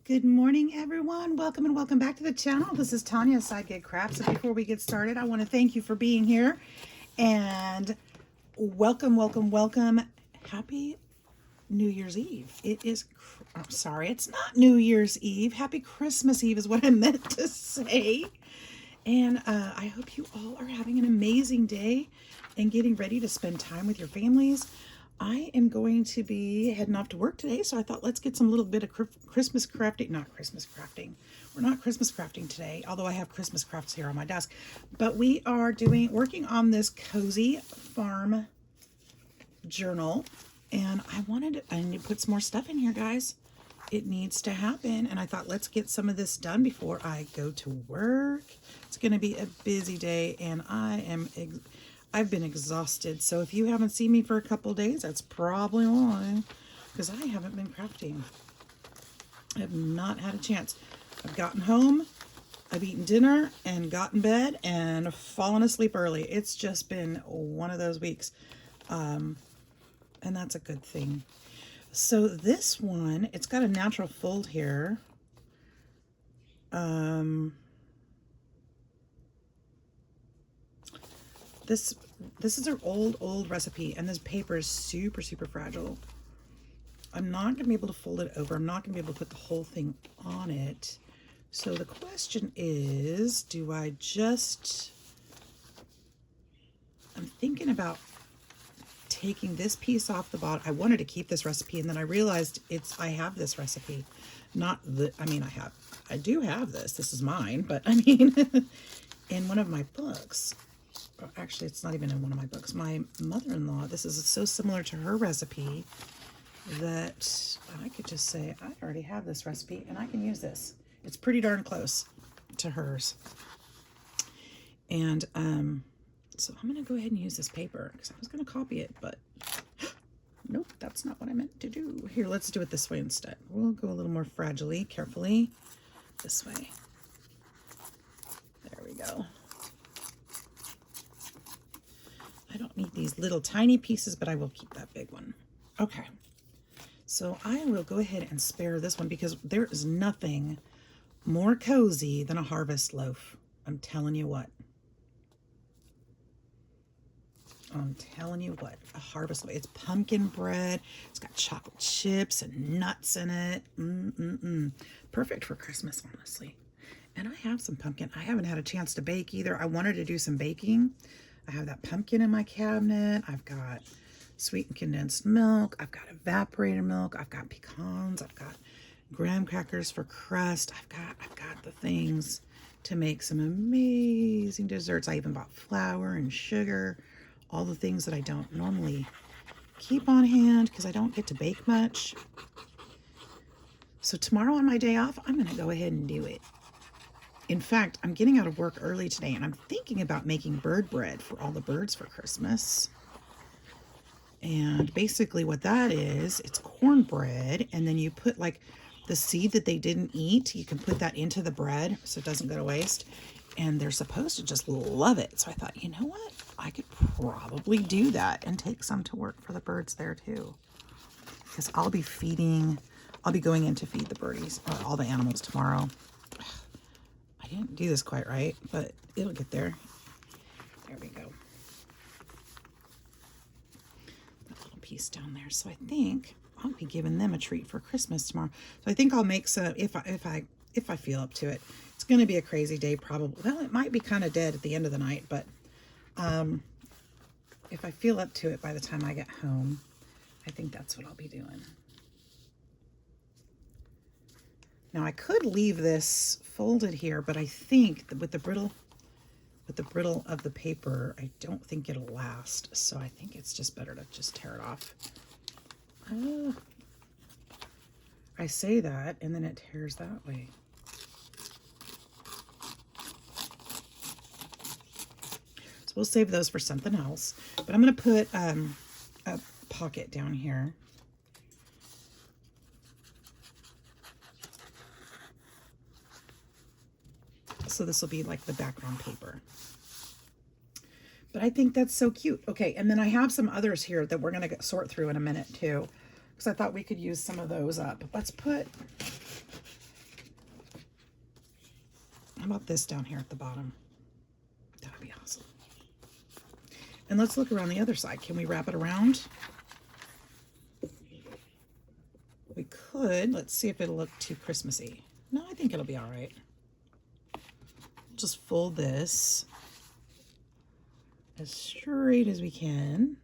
Good morning, everyone. Welcome and welcome back to the channel. This is Tanya, Sidegigcrafts. And before we get started, I want to thank you for being here and welcome, welcome, welcome. Happy New Year's Eve. I'm sorry, it's not New Year's Eve. Happy Christmas Eve is what I meant to say. And I hope you all are having an amazing day and getting ready to spend time with your families. I am going to be heading off to work today, so I thought let's get some little bit of Christmas crafting. Not Christmas crafting. We're not Christmas crafting today, although I have Christmas crafts here on my desk. But we are working on this cozy farm journal, and I need to put some more stuff in here, guys. It needs to happen, and I thought let's get some of this done before I go to work. It's going to be a busy day, and I've been exhausted. So if you haven't seen me for a couple days, that's probably why, because I haven't been crafting. I have not had a chance. I've gotten home, I've eaten dinner and got in bed and fallen asleep early. It's just been one of those weeks. And that's a good thing. So this one, it's got a natural fold here. This is an old recipe, and this paper is super fragile. I'm not going to be able to fold it over. I'm not going to be able to put the whole thing on it. So the question is, I'm thinking about taking this piece off the bottom. I wanted to keep this recipe, and then I realized I have this recipe. I do have this. This is mine, but I mean, in one of my books, actually, it's not even in one of my books. My mother-in-law, this is so similar to her recipe that I could just say, I already have this recipe and I can use this. It's pretty darn close to hers. And so I'm going to go ahead and use this paper because I was going to copy it, but nope, that's not what I meant to do. Here, let's do it this way instead. We'll go a little more fragilely, carefully, this way. There we go. I don't need these little tiny pieces, but I will keep that big one. Okay, so I will go ahead and spare this one because there is nothing more cozy than a harvest loaf. I'm telling you what. A harvest loaf. It's pumpkin bread. It's got chocolate chips and nuts in it. Perfect for Christmas, honestly. And I have some pumpkin. I haven't had a chance to bake either. I wanted to do some baking. I have that pumpkin in my cabinet. I've got sweetened condensed milk. I've got evaporated milk. I've got pecans. I've got graham crackers for crust. I've got the things to make some amazing desserts. I even bought flour and sugar, all the things that I don't normally keep on hand because I don't get to bake much. So tomorrow on my day off, I'm going to go ahead and do it. In fact, I'm getting out of work early today, and I'm thinking about making bird bread for all the birds for Christmas. And basically what that is, it's cornbread, and then you put like the seed that they didn't eat, you can put that into the bread so it doesn't go to waste. And they're supposed to just love it. So I thought, you know what? I could probably do that and take some to work for the birds there too. Because I'll be going in to feed the birdies, or all the animals tomorrow. I didn't do this quite right, but it'll get there. There we go. That little piece down there. So I think I'll be giving them a treat for Christmas tomorrow. So I think I'll make some if I feel up to it. It's going to be a crazy day, probably. Well, it might be kind of dead at the end of the night, but if I feel up to it by the time I get home, I think that's what I'll be doing. Now I could leave this folded here, but I think that with the brittle of the paper, I don't think it'll last. So I think it's just better to just tear it off. I say that, and then it tears that way. So we'll save those for something else. But I'm going to put a pocket down here. So this will be like the background paper. But I think that's so cute. Okay, and then I have some others here that we're going to sort through in a minute too, because I thought we could use some of those up. Let's put about this down here at the bottom? That would be awesome. And let's look around the other side. Can we wrap it around? We could. Let's see if it'll look too Christmassy. No, I think it'll be all right. Just fold this as straight as we can.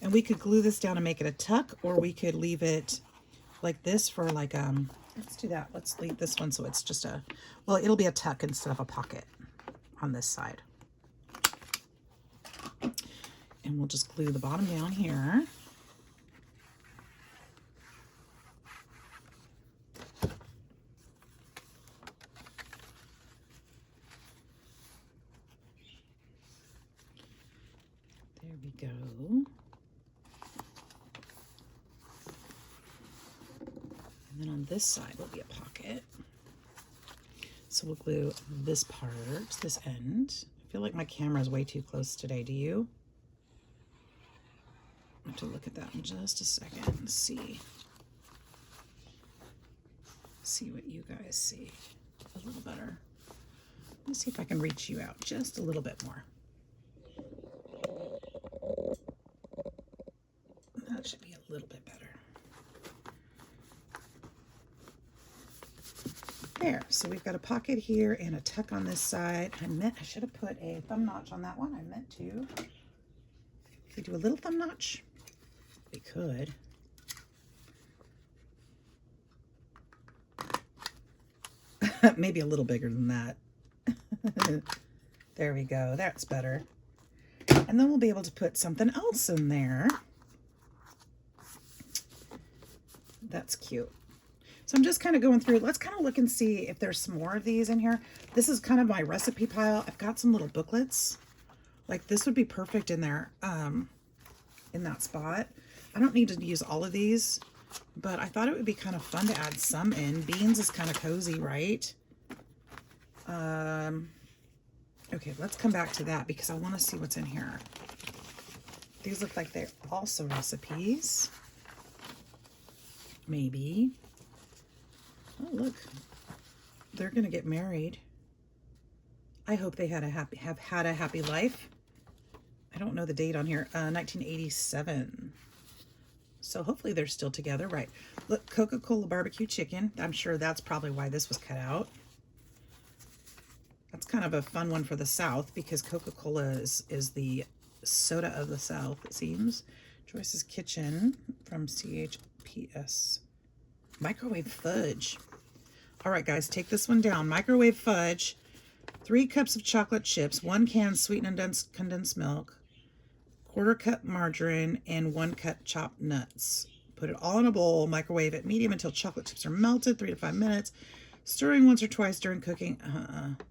And we could glue this down and make it a tuck, or we could leave it like this for like, let's do that. Let's leave this one so it's just a, well, it'll be a tuck instead of a pocket on this side. And we'll just glue the bottom down here. There we go. And then on this side will be a pocket. So we'll glue this part, this end. I feel like my camera is way too close today. Do you? I have to look at that in just a second and see what you guys see a little better. Let's see if I can reach you out just a little bit more. That should be a little bit better. There, so we've got a pocket here and a tuck on this side. I should have put a thumb notch on that one. I meant to. If we do a little thumb notch, we could. Maybe a little bigger than that. There we go. That's better. And then we'll be able to put something else in there. That's cute. So I'm just kind of going through. Let's kind of look and see if there's some more of these in here. This is kind of my recipe pile. I've got some little booklets. Like this would be perfect in there, in that spot. I don't need to use all of these, but I thought it would be kind of fun to add some in. Beans is kind of cozy, right? Okay, let's come back to that because I want to see what's in here. These look like they're also recipes. Maybe. Oh, look. They're going to get married. I hope they have had a happy life. I don't know the date on here. 1987. So hopefully they're still together. Right. Look, Coca-Cola barbecue chicken. I'm sure that's probably why this was cut out. That's kind of a fun one for the South because Coca-Cola is the soda of the South, it seems. Joyce's Kitchen from CHPS. Microwave fudge. All right, guys, take this one down. Microwave fudge, 3 cups of chocolate chips, 1 can sweetened condensed milk, 1/4 cup margarine, and 1 cup chopped nuts. Put it all in a bowl, microwave at medium until chocolate chips are melted, 3 to 5 minutes. Stirring once or twice during cooking.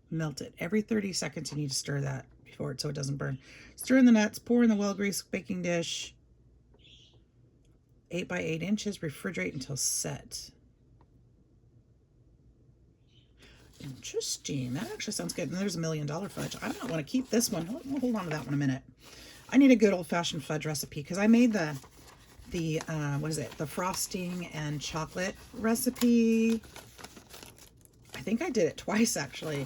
Melt it. Every 30 seconds you need to stir that before it so it doesn't burn. Stir in the nuts, pour in the well-greased baking dish. 8 by 8 inches, refrigerate until set. Interesting. That actually sounds good. And there's $1 million fudge. I might want to keep this one. We'll hold on to that one a minute. I need a good old-fashioned fudge recipe because I made the what is it? The frosting and chocolate recipe. I think I did it twice actually.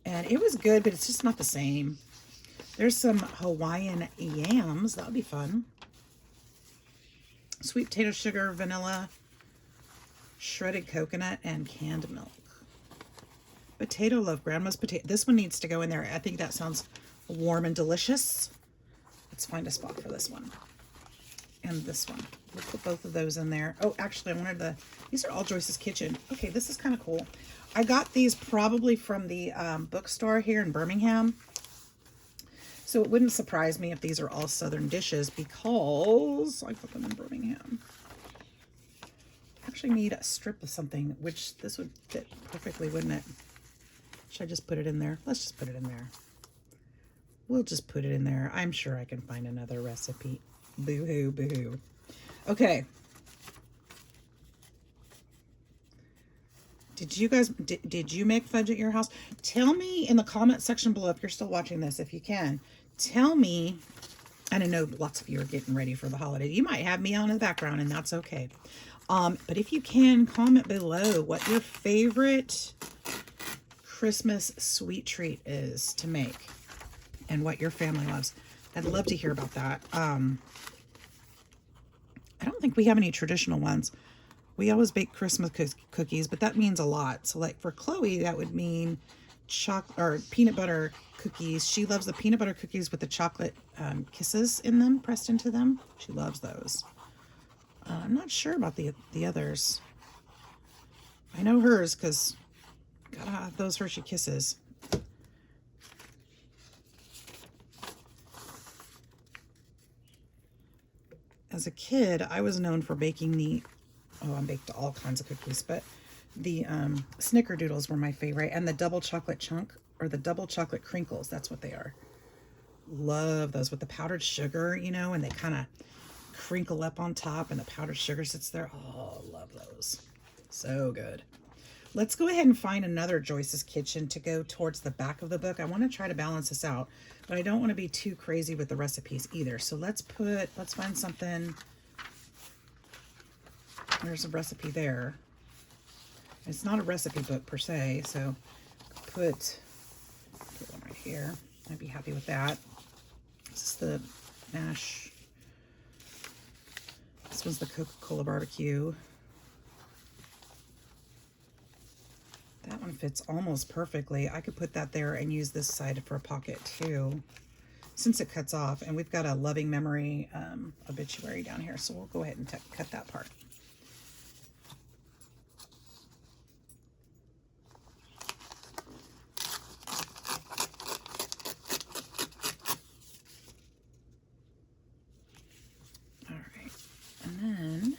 And it was good, but it's just not the same. There's some Hawaiian yams. That would be fun. Sweet potato sugar, vanilla, shredded coconut, and canned milk. Potato loaf, grandma's potato. This one needs to go in there. I think that sounds warm and delicious. Let's find a spot for this one. And this one. We'll put both of those in there. Oh, actually, I wanted these are all Joyce's Kitchen. Okay, this is kind of cool. I got these probably from the bookstore here in Birmingham. So it wouldn't surprise me if these are all Southern dishes because I put them in Birmingham. I actually need a strip of something, which this would fit perfectly, wouldn't it? Should I just put it in there? Let's just put it in there. We'll just put it in there. I'm sure I can find another recipe. Boo-hoo, boo-hoo. Okay. Did you make fudge at your house? Tell me in the comment section below if you're still watching this, if you can. Tell me, and I know lots of you are getting ready for the holiday. You might have me on in the background, and that's okay. But if you can, comment below what your favorite Christmas sweet treat is to make and what your family loves. I'd love to hear about that. I don't think we have any traditional ones. We always bake Christmas cookies, but that means a lot. So like for Chloe, that would mean chocolate or peanut butter cookies. She loves the peanut butter cookies with the chocolate kisses in them, pressed into them. She loves those. I'm not sure about the others. I know hers because gotta have those Hershey Kisses. As a kid, I was known for baking I baked all kinds of cookies, but the snickerdoodles were my favorite, and the double chocolate chunk, or the double chocolate crinkles, that's what they are. Love those with the powdered sugar, you know, and they kind of crinkle up on top and the powdered sugar sits there. Oh, love those. So good. Let's go ahead and find another Joyce's Kitchen to go towards the back of the book. I want to try to balance this out, but I don't want to be too crazy with the recipes either. So let's find something. There's a recipe there. It's not a recipe book per se, so put one right here. I'd be happy with that. This is the mash. This one's the Coca-Cola barbecue. That one fits almost perfectly. I could put that there and use this side for a pocket too, since it cuts off. And we've got a loving memory obituary down here, so we'll go ahead and cut that part. All right, and then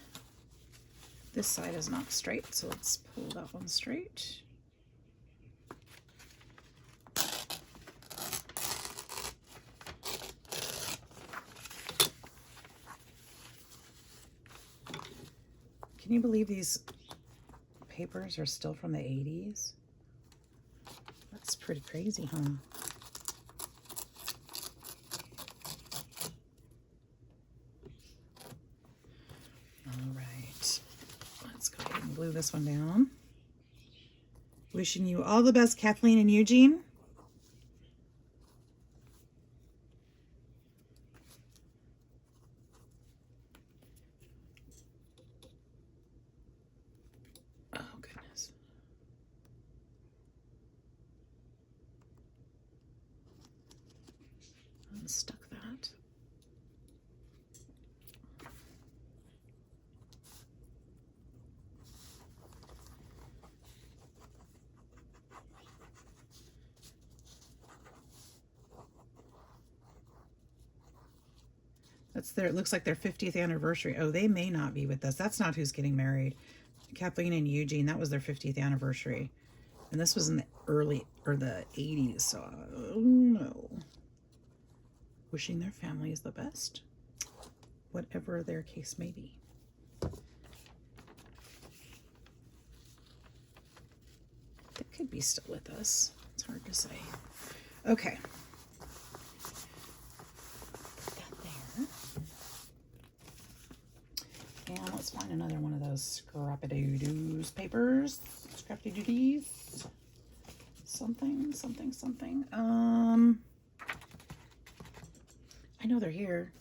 this side is not straight, so let's pull that one straight. Can you believe these papers are still from the 80s? That's pretty crazy, huh? All right, let's go ahead and glue this one down. Wishing you all the best, Kathleen and Eugene. Oh, goodness. Unstuck that. That's it looks like their 50th anniversary. Oh, they may not be with us. That's not who's getting married. Kathleen and Eugene, that was their 50th anniversary. And this was in the the 80s, so oh no. Wishing their families the best, whatever their case may be. They could be still with us. It's hard to say. Okay. Put that there. And let's find another one of those scrappy-doo-doos papers. Scrappy-doo-dees. Something. I know they're here.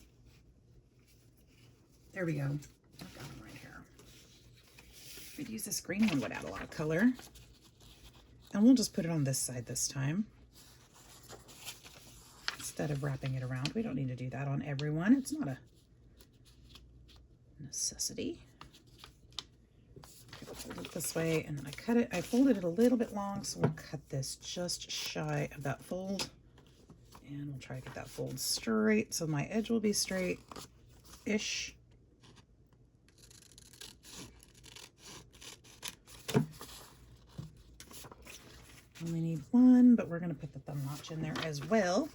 There we go. I've got them right here. We'd use this green one, would add a lot of color. And we'll just put it on this side this time, instead of wrapping it around. We don't need to do that on everyone. It's not a necessity. I'll fold it this way, and then I cut it. I folded it a little bit long, so we'll cut this just shy of that fold. And we'll try to get that fold straight, so my edge will be straight-ish. Only need one, but we're going to put the thumb notch in there as well.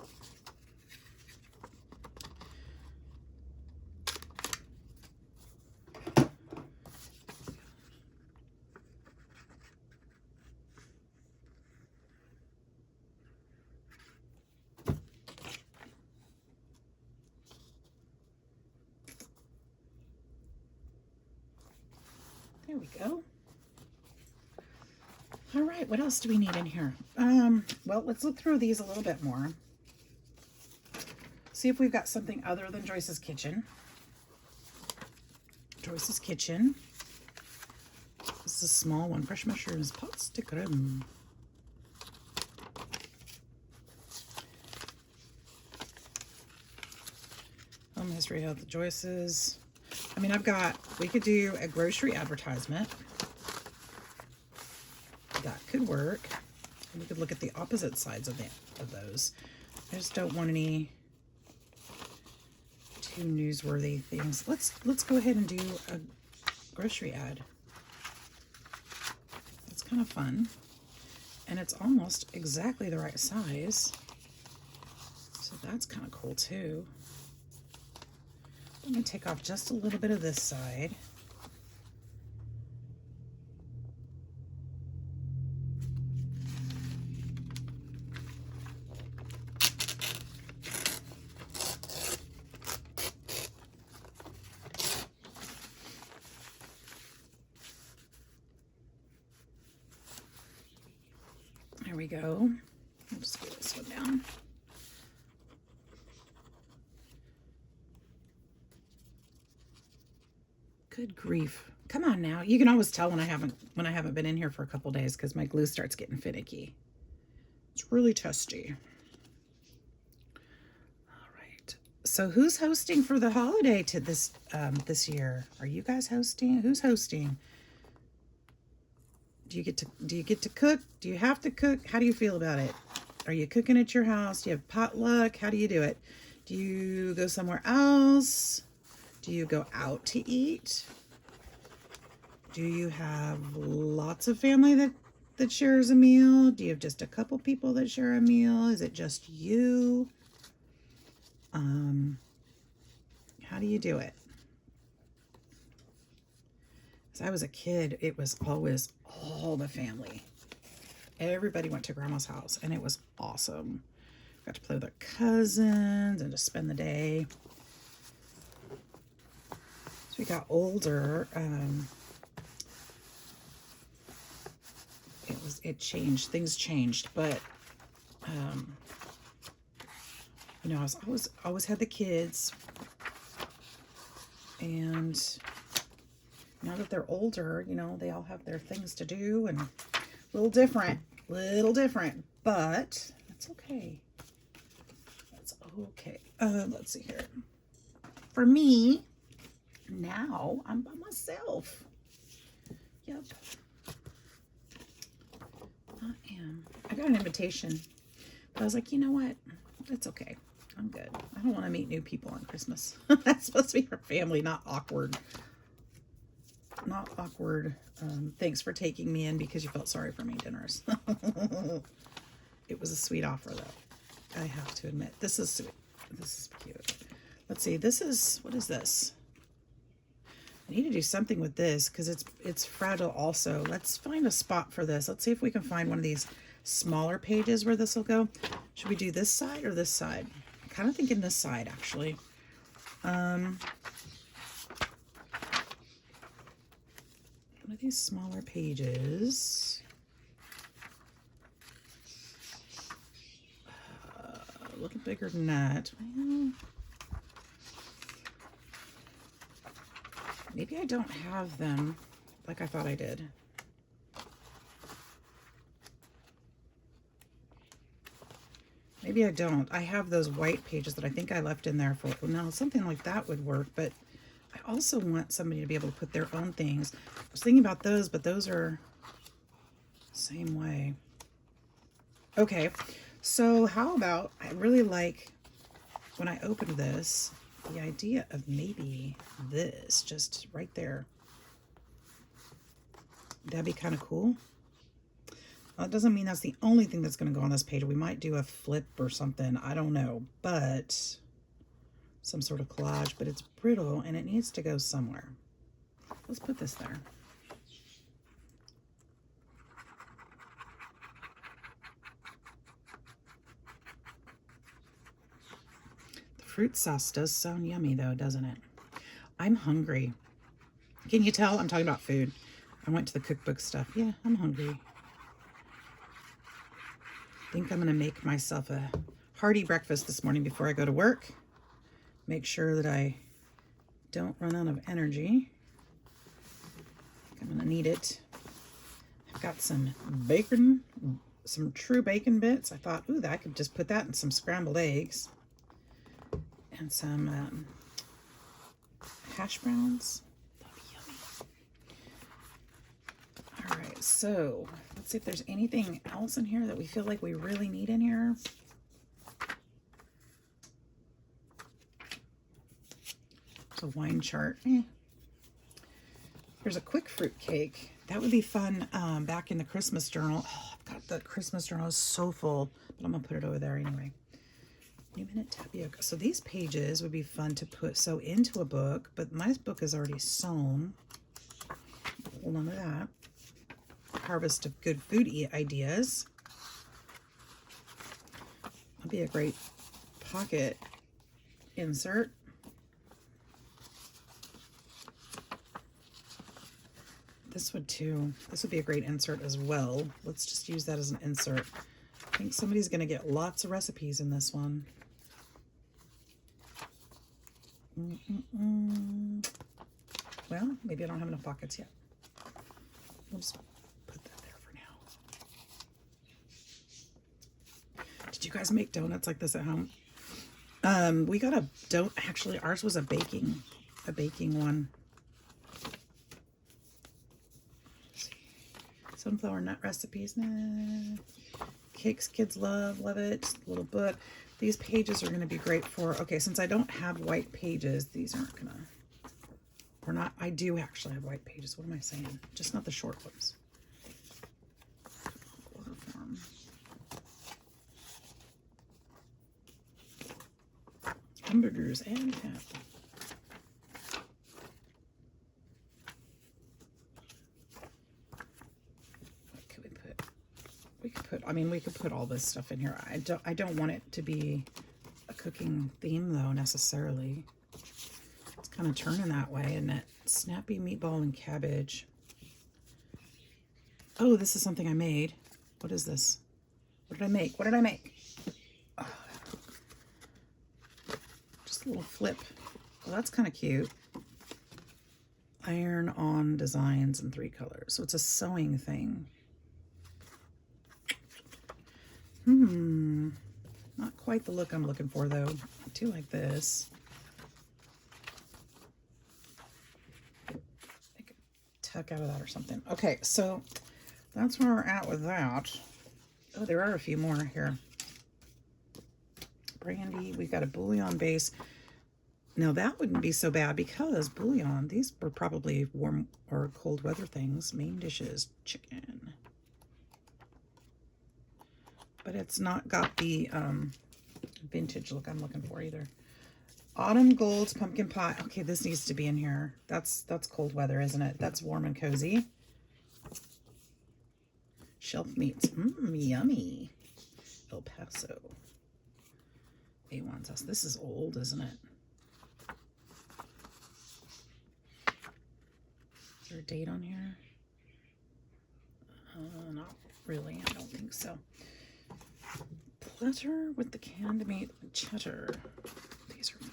There we go. All right, what else do we need in here? Well, let's look through these a little bit more. See if we've got something other than Joyce's Kitchen. Joyce's Kitchen. This is a small one. Fresh mushrooms, pots de crème. Home history of the Joyces. I mean, we could do a grocery advertisement. That could work. And we could look at the opposite sides of those. I just don't want any too newsworthy things. Let's go ahead and do a grocery ad. It's kind of fun. And it's almost exactly the right size. So that's kind of cool too. I'm going to take off just a little bit of this side. There we go. I'll just get this one down. Good grief. Come on now. You can always tell when I haven't been in here for a couple days because my glue starts getting finicky. It's really testy. All right. So who's hosting for the holiday to this year? Are you guys hosting? Who's hosting? Do you get to cook? Do you have to cook? How do you feel about it? Are you cooking at your house? Do you have potluck? How do you do it? Do you go somewhere else? Do you go out to eat? Do you have lots of family that shares a meal? Do you have just a couple people that share a meal? Is it just you? How do you do it? As I was a kid, it was always all the family. Everybody went to grandma's house and it was awesome. Got to play with their cousins and just spend the day. As we got older, things changed, but you know, I was always had the kids, and now that they're older, you know, they all have their things to do, and a little different, but that's okay. That's okay. Let's see here. For me, now I'm by myself. Yep. I got an invitation, but I was like, you know what? It's okay. I'm good. I don't want to meet new people on Christmas. That's supposed to be for family, not awkward. Not awkward. Thanks for taking me in because you felt sorry for me dinners. It was a sweet offer, though. I have to admit. This is sweet. This is cute. Let's see. What is this? I need to do something with this because it's fragile also. Let's find a spot for this. Let's see if we can find one of these smaller pages where this will go. Should we do this side or this side? I'm kind of thinking this side, actually. One of these smaller pages. A little bigger than that. Well, maybe I don't have them like I thought I did. Maybe I don't. I have those white pages that I think I left in there for, now something like that would work, but I also want somebody to be able to put their own things. I was thinking about those, but those are the same way. Okay, so how about, I really like, when I opened this, the idea of maybe this just right there. That'd be kind of cool. Well, it doesn't mean that's the only thing that's going to go on this page. We might do a flip or something. I don't know, but some sort of collage, but it's brittle and it needs to go somewhere. Let's put this there. Fruit sauce does sound yummy though, doesn't it? I'm hungry. Can you tell I'm talking about food? I went to the cookbook stuff. Yeah, I'm hungry. I think I'm going to make myself a hearty breakfast this morning before I go to work. Make sure that I don't run out of energy. I'm going to need it. I've got some bacon, some true bacon bits. I thought, ooh, I could just put that in some scrambled eggs. And some hash browns. That'd be yummy. All right, so let's see if there's anything else in here that we feel like we really need in here. There's a wine chart. There's a quick fruit cake. That would be fun back in the Christmas journal. Oh, I've got the Christmas journal is so full, but I'm going to put it over there anyway. New Minute Tapioca. So these pages would be fun to sew into a book, but my book is already sewn. Hold on to that. Harvest of good food ideas. That'd be a great pocket insert. This would too. This would be a great insert as well. Let's just use that as an insert. I think somebody's going to get lots of recipes in this one. Well, maybe I don't have enough pockets yet. We'll just put that there for now. Did you guys make donuts like this at home? We got a donut. Actually, ours was a baking one. Let's see. Sunflower nut recipes. Nah. Cakes kids love it. Little book. These pages are going to be great for, okay, since I don't have white pages, these aren't going to, or not, I do actually have white pages. What am I saying? Just not the short ones. Order form. Hamburgers and hat. We could put all this stuff in here. I don't want it to be a cooking theme though necessarily. It's kind of turning that way, isn't it? Snappy meatball and cabbage. Oh, this is something I made. What is this? What did I make? What did I make? Oh, just a little flip. Well, that's kind of cute. Iron-on designs in 3 colors. So it's a sewing thing. Not quite the look I'm looking for though. I do like this. I could tuck out of that or something. Okay, so that's where we're at with that. Oh, there are a few more here. Brandy, we've got a bouillon base. Now that wouldn't be so bad because bouillon, these were probably warm or cold weather things. Main dishes, chicken. But it's not got the vintage look I'm looking for either. Autumn Gold's pumpkin pie. Okay, this needs to be in here. That's cold weather, isn't it? That's warm and cozy. Shelf meats. Yummy. El Paso. A1 sauce. This is old, isn't it? Is there a date on here? Not really. I don't think so. Platter with the canned meat and cheddar. These are fun.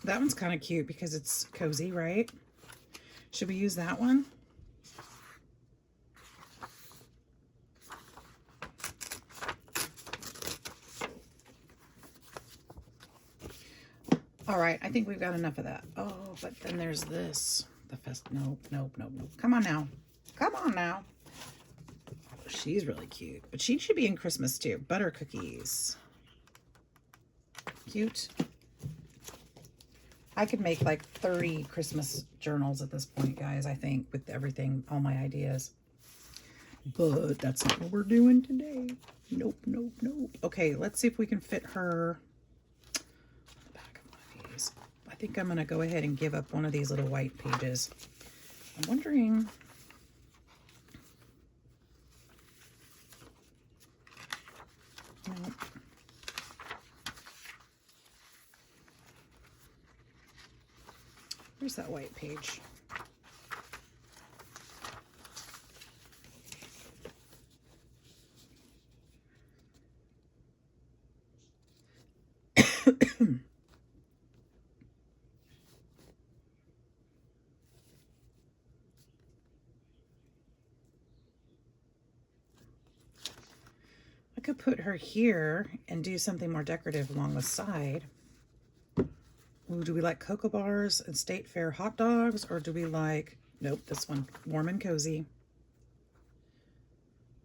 That one's kind of cute because it's cozy, right? Should we use that one? All right, I think we've got enough of that. Oh, but then there's this. Nope. Come on now. Come on now. Oh, she's really cute. But she should be in Christmas too. Butter cookies. Cute. I could make like 30 Christmas journals at this point, guys, I think, with everything, all my ideas. But that's not what we're doing today. Nope. Okay, let's see if we can fit her. I think I'm going to go ahead and give up one of these little white pages. I'm wondering, Where's that white page? I could put her here and do something more decorative along the side. Ooh, do we like cocoa bars and State Fair hot dogs, or do we like, nope, this one, warm and cozy.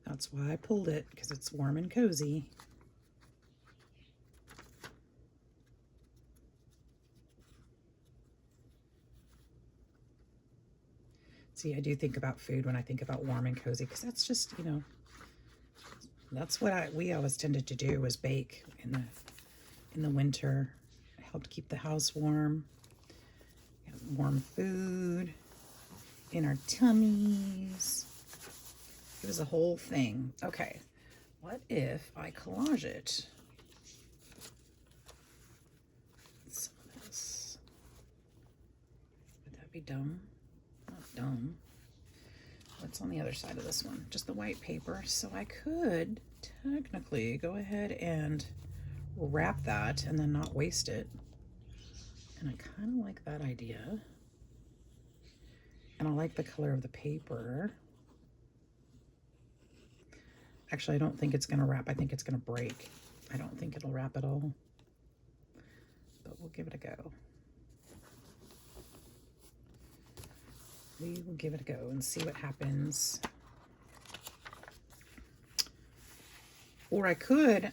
That's why I pulled it, because it's warm and cozy. See, I do think about food when I think about warm and cozy, because that's just, you know, that's what we always tended to do, was bake in the winter. It helped keep the house warm. Warm food in our tummies. It was a whole thing. Okay, what if I collage it? Some of this. Would that be dumb? Not dumb. What's on the other side of this one? Just the white paper. So I could technically go ahead and wrap that and then not waste it. And I kind of like that idea. And I like the color of the paper. Actually, I don't think it's going to wrap. I think it's going to break. I don't think it'll wrap at all. But we'll give it a go. We will give it a go and see what happens. Or I could,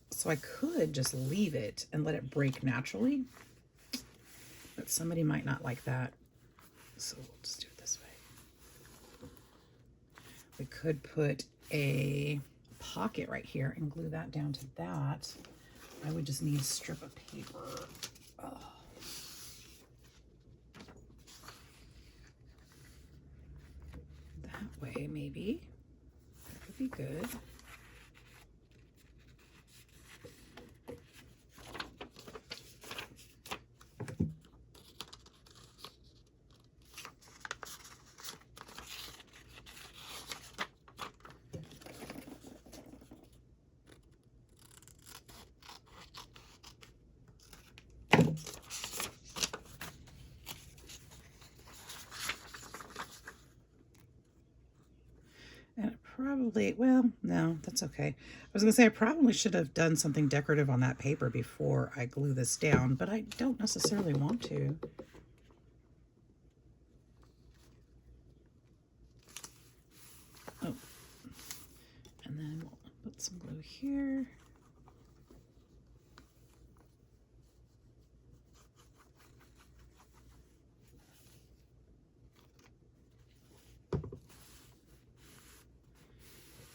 so I could just leave it and let it break naturally. But somebody might not like that. So we'll just do it this way. We could put a pocket right here and glue that down to that. I would just need a strip of paper. Oh. That way, maybe. That would be good. Probably, well, no, that's okay. I was gonna say I probably should have done something decorative on that paper before I glue this down, but I don't necessarily want to. Oh, and then we'll put some glue here.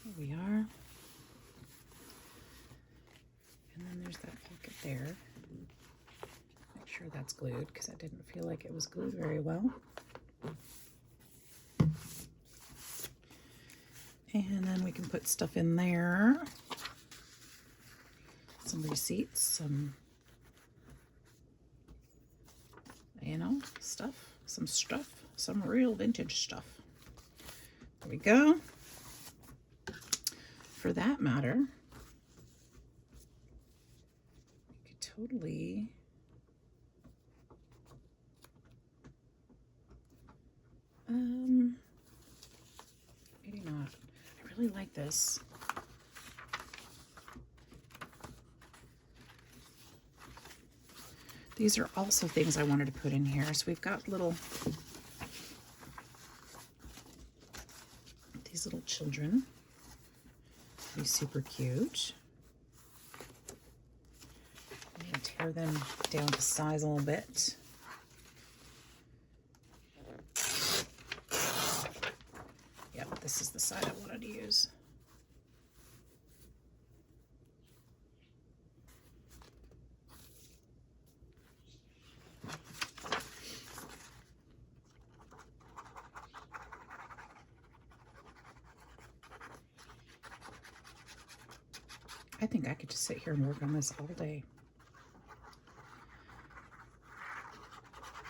There we are. And then there's that pocket there. Make sure that's glued, because I didn't feel like it was glued very well. And then we can put stuff in there. Some receipts, some, you know, stuff, some real vintage stuff. There we go. For that matter, you could totally maybe not. I really like this. These are also things I wanted to put in here. So we've got these little children. Be super cute. I'm going to tear them down to size a little bit. Yep, this is the side I wanted to use. I think I could just sit here and work on this all day.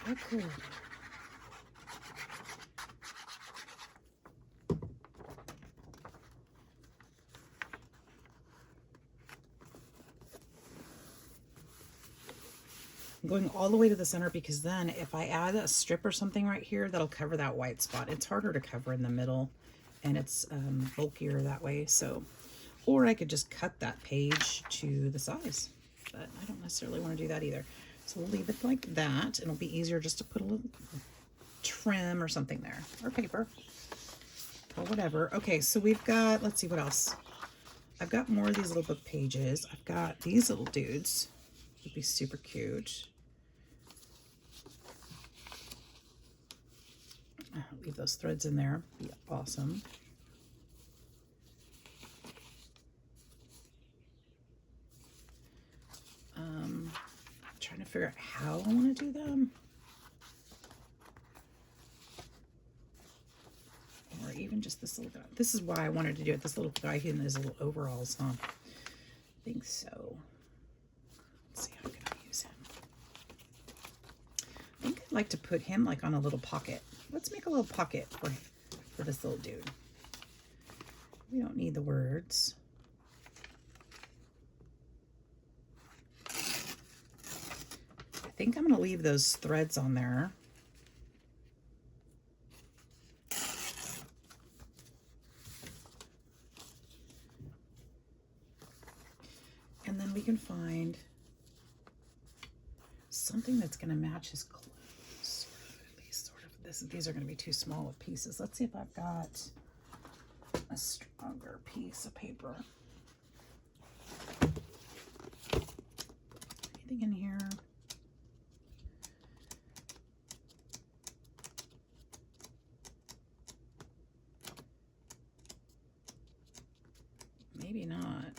Oh, cool. I'm going all the way to the center because then if I add a strip or something right here, that'll cover that white spot. It's harder to cover in the middle, and it's bulkier that way. So, or I could just cut that page to the size, but I don't necessarily want to do that either. So we'll leave it like that. It'll be easier just to put a little trim or something there, or paper, or whatever. Okay, so we've got, let's see what else. I've got more of these little book pages. I've got these little dudes. Would be super cute. Leave those threads in there. Be awesome. I'm trying to figure out how I want to do them. Or even just this little guy. This is why I wanted to do it. This little guy in his little overalls, huh? I think so. Let's see how can I use him. I think I'd like to put him like on a little pocket. Let's make a little pocket for this little dude. We don't need the words. I think I'm going to leave those threads on there. And then we can find something that's going to match his clothes. These are going to be too small of pieces. Let's see if I've got a stronger piece of paper. Anything in here? Maybe not.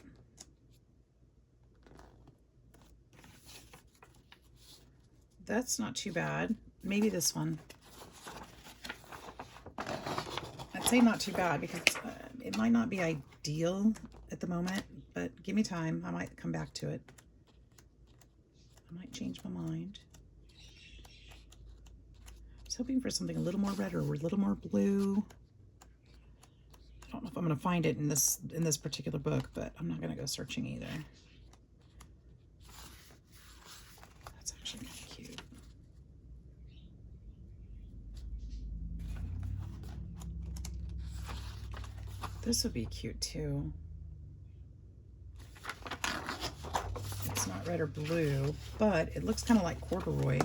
That's not too bad. Maybe this one. I'd say not too bad because it might not be ideal at the moment, but give me time. I might come back to it. I might change my mind. I was hoping for something a little more red or a little more blue. I don't know if I'm going to find it in this particular book, but I'm not going to go searching either. That's actually kind of cute. This would be cute too. It's not red or blue, but it looks kind of like corduroy.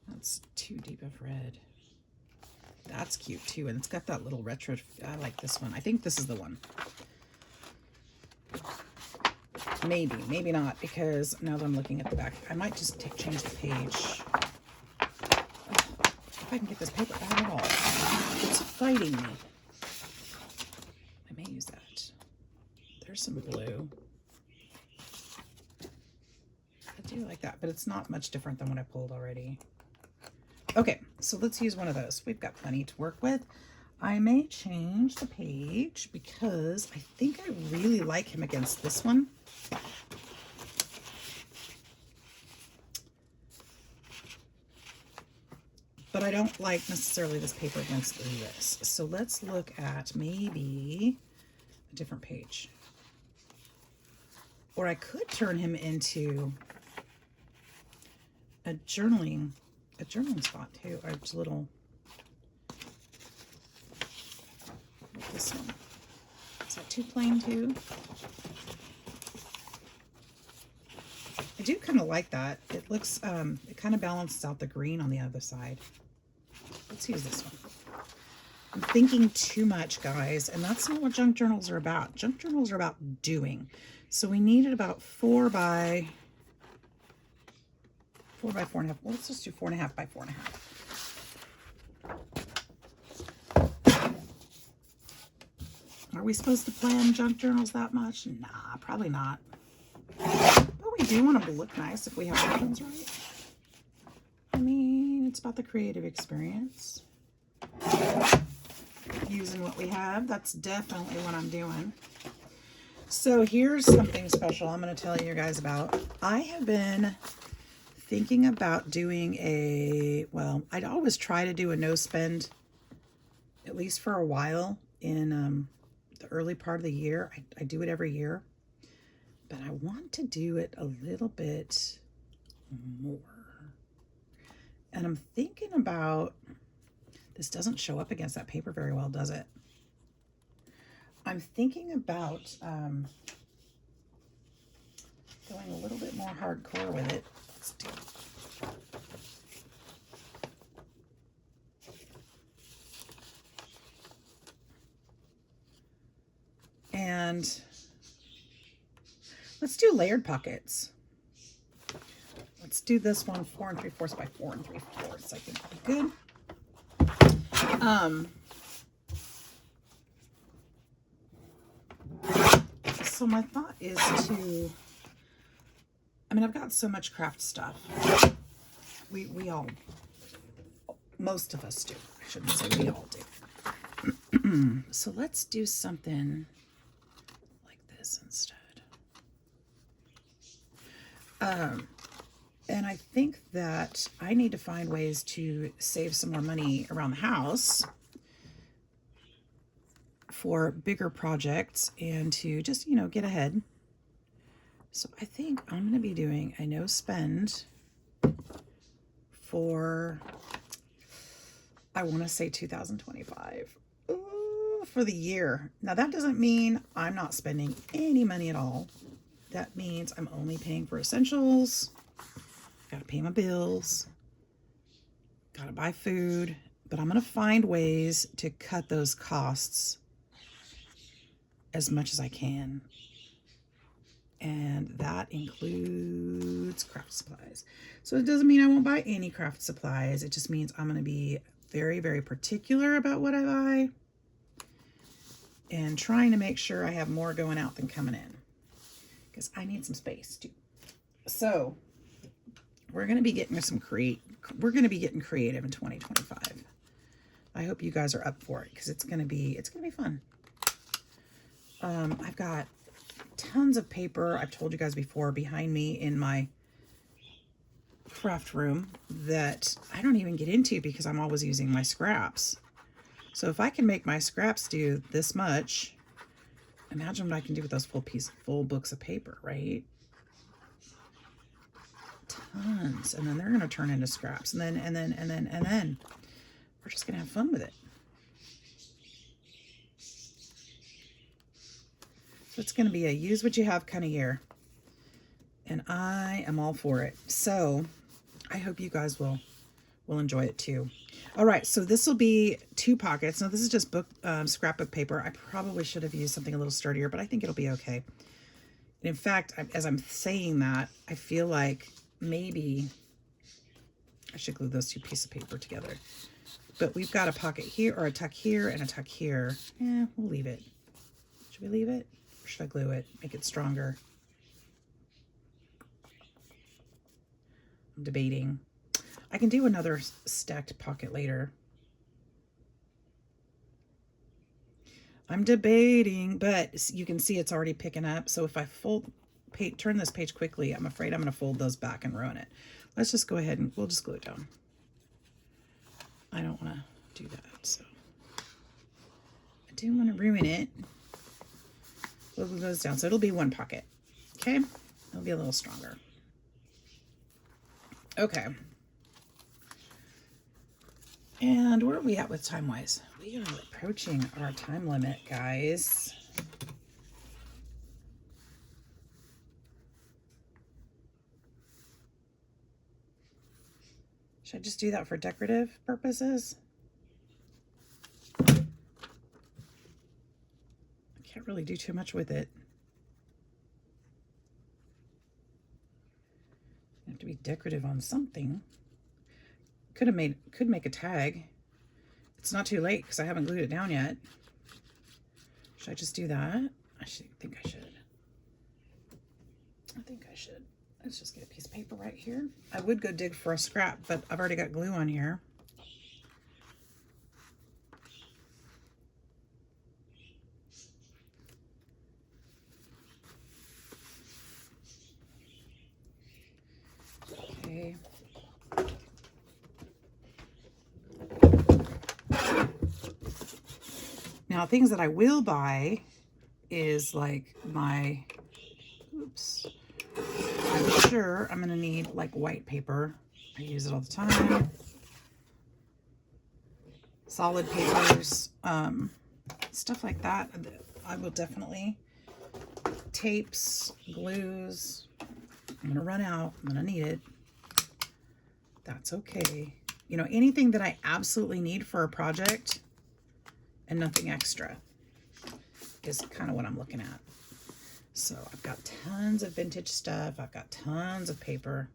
That's too deep of red. That's cute too, and it's got that little retro. I like this one. I think this is the one. Maybe, maybe not, because now that I'm looking at the back, I might just change the page. If I can get this paper out at all. It's fighting me. I may use that. There's some blue. I do like that, but it's not much different than what I pulled already. Okay, so let's use one of those. We've got plenty to work with. I may change the page because I think I really like him against this one. But I don't like necessarily this paper against this. So let's look at maybe a different page. Or I could turn him into a journaling spot too, or just a little, like this one. Is that too plain too? I do kind of like that. It looks, it kind of balances out the green on the other side. Let's use this one. I'm thinking too much, guys, and that's not what junk journals are about. Junk journals are about doing. So we needed about 4 by 4.5. Well, let's just do 4.5 by 4.5. Are we supposed to plan junk journals that much? Nah, probably not. But we do want them to look nice if we have options, right? I mean, it's about the creative experience. Using what we have, that's definitely what I'm doing. So here's something special I'm going to tell you guys about. I have been thinking about doing well, I'd always try to do a no spend, at least for a while in the early part of the year. I do it every year, but I want to do it a little bit more. And I'm thinking about, this doesn't show up against that paper very well, does it? I'm thinking about going a little bit more hardcore with it. Let's do it. And let's do layered pockets. Let's do this one 4 3/4 by 4 3/4. I think that'd be good. So my thought is to, I mean, I've got so much craft stuff. We all, most of us do. I shouldn't say we all do. So let's do something like this instead. And I think that I need to find ways to save some more money around the house for bigger projects and to just, get ahead. So I think I'm going to be doing a no spend for, I want to say 2025. Ooh, for the year. Now that doesn't mean I'm not spending any money at all. That means I'm only paying for essentials. Got to pay my bills. Got to buy food. But I'm going to find ways to cut those costs as much as I can. And that includes craft supplies. So it doesn't mean I won't buy any craft supplies. It just means I'm going to be very, very particular about what I buy and trying to make sure I have more going out than coming in, because I need some space too. So we're going to be getting we're going to be getting creative in 2025. I hope you guys are up for it, because it's going to be fun. I've got tons of paper, I've told you guys before, behind me in my craft room that I don't even get into because I'm always using my scraps. So if I can make my scraps do this much, imagine what I can do with those full books of paper, right? Tons. And then they're going to turn into scraps, and then we're just going to have fun with it. So it's going to be a use what you have kind of year. And I am all for it. So I hope you guys will enjoy it too. All right, so this will be 2 pockets. Now this is just scrapbook paper. I probably should have used something a little sturdier, but I think it'll be okay. And in fact, as I'm saying that, I feel like maybe I should glue those 2 pieces of paper together. But we've got a pocket here, or a tuck here, and a tuck here. Yeah, we'll leave it. Should we leave it? Or should I glue it? Make it stronger? I'm debating. I can do another stacked pocket later. I'm debating, but you can see it's already picking up. So if I turn this page quickly, I'm afraid I'm going to fold those back and ruin it. Let's just go ahead and we'll just glue it down. I don't want to do that, so I do want to ruin it. We'll glue those down, so it'll be 1 pocket. Okay, it'll be a little stronger. Okay. And where are we at with time-wise? We are approaching our time limit, guys. Should I just do that for decorative purposes? I can't really do too much with it. I have to be decorative on something. Could make a tag. It's not too late because I haven't glued it down yet. Should I just do that? I think I should. Let's just get a piece of paper right here. I would go dig for a scrap, but I've already got glue on here. Now, things that I will buy is like my, oops, I'm sure I'm going to need like white paper. I use it all the time. Solid papers, stuff like that. I will definitely. Tapes, glues. I'm going to run out. I'm going to need it. That's okay. You know, anything that I absolutely need for a project and nothing extra is kind of what I'm looking at. So I've got tons of vintage stuff. I've got tons of paper,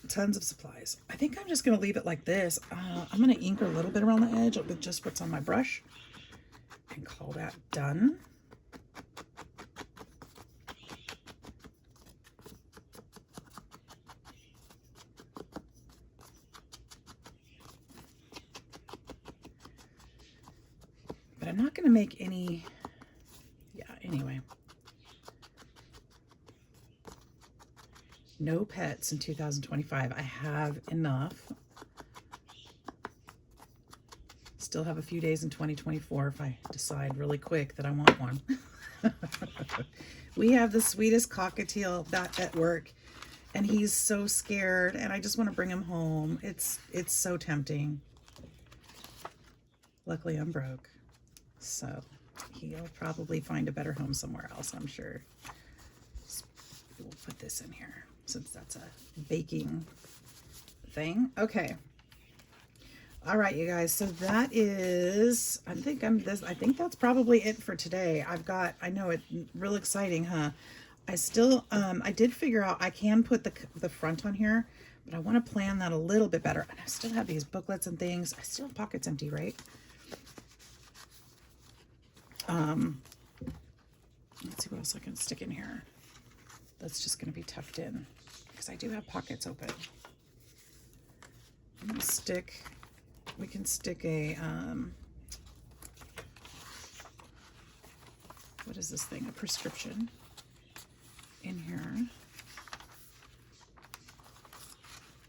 tons of supplies. I think I'm just going to leave it like this. I'm going to ink a little bit around the edge with just what's on my brush and call that done. But I'm not going to make any, yeah, anyway. No pets in 2025. I have enough. Still have a few days in 2024 if I decide really quick that I want one. We have the sweetest cockatiel at work, and he's so scared, and I just want to bring him home. It's so tempting. Luckily, I'm broke. So he'll probably find a better home somewhere else, I'm sure. We'll put this in here since that's a baking thing. Okay. All right, you guys. So that is, I think that's probably it for today. I know it's real exciting, huh? I did figure out I can put the front on here, but I want to plan that a little bit better. And I still have these booklets and things. I still have pockets empty, right? Let's see what else I can stick in here. That's just going to be tucked in because I do have pockets open. I'm going to we can stick a, what is this thing? A prescription in here.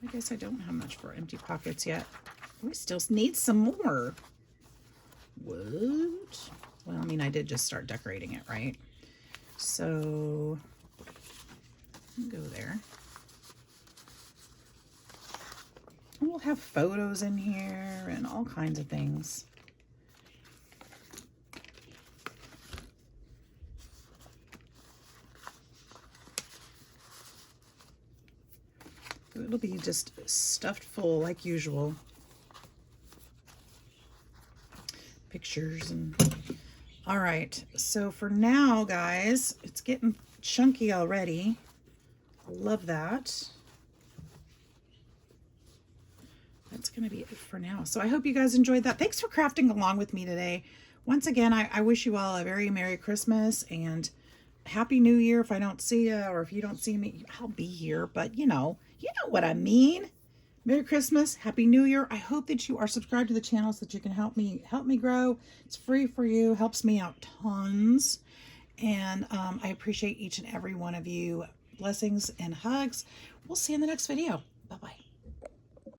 I guess I don't have much for empty pockets yet. We still need some more. What? Well, I mean, I did just start decorating it, right? So, go there. And we'll have photos in here and all kinds of things. It'll be just stuffed full like usual. Pictures and... All right, so for now, guys, it's getting chunky already. Love that. That's going to be it for now. So I hope you guys enjoyed that. Thanks for crafting along with me today. Once again, I wish you all a very Merry Christmas and Happy New Year. If I don't see you, or if you don't see me, I'll be here. But you know what I mean. Merry Christmas, Happy New Year. I hope that you are subscribed to the channel so that you can help me grow. It's free for you, helps me out tons. And I appreciate each and every one of you. Blessings and hugs. We'll see you in the next video. Bye-bye.